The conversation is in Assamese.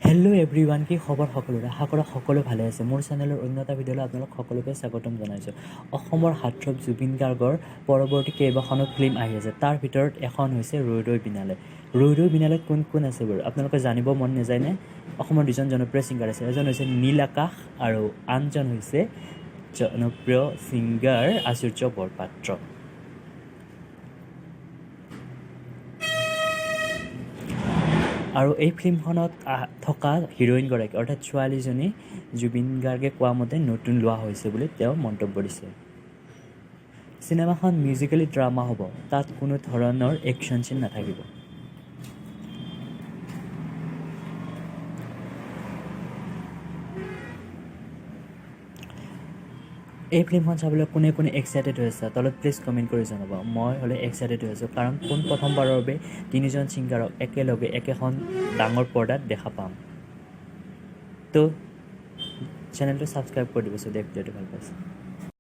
হেল্ল' এভৰিৱান, কি খবৰ সকলোৰে? আশা কৰা সকলো ভালে আছে। মোৰ চেনেলৰ অন্য এটা ভিডিঅ'লৈ আপোনালোক সকলোকে স্বাগতম জনাইছোঁ। অসমৰ হাৰ্টথ্ৰব জুবিন গাৰ্গৰ পৰৱৰ্তী কেইবাখনো ফিল্ম আহি আছে। তাৰ ভিতৰত এখন হৈছে ৰৈ ৰৈ বিনালে। ৰৈ ৰৈ বিনালেত কোন কোন আছে বাৰু আপোনালোকে জানিব মন নাযায়নে? অসমৰ দুজন জনপ্ৰিয় ছিংগাৰ আছে। এজন হৈছে নীল আকাশ আৰু আনজন হৈছে জনপ্ৰিয় ছিংগাৰ আচুৰ্য বৰপাত্ৰ। আৰু এই ফিল্মখনত থকা হিৰইনগৰাকী অৰ্থাৎ ছোৱালীজনী জুবিন গাৰ্গে কোৱা মতে নতুন লোৱা হৈছে বুলি তেওঁ মন্তব্য দিছে। চিনেমাখন মিউজিকেলি ড্ৰামা হ'ব, তাত কোনো ধৰণৰ একশ্যন চিন নাথাকিব। এই ফিল্মখন চাবলৈ কোনে কোনে এক্সাইটেড হৈ আছে তলত প্লিজ কমেণ্ট কৰি জনাব। মই হ'লে এক্সাইটেড হৈ আছোঁ, কাৰণ প্ৰথমবাৰৰ বাবে তিনিজন ছিংগাৰক একেলগে একেখন ডাঙৰ পৰ্দাত দেখা পাম। তো চেনেলটো ছাবস্ক্ৰাইব কৰি দিব যদি ভিডিঅ'টো ভাল পাইছে।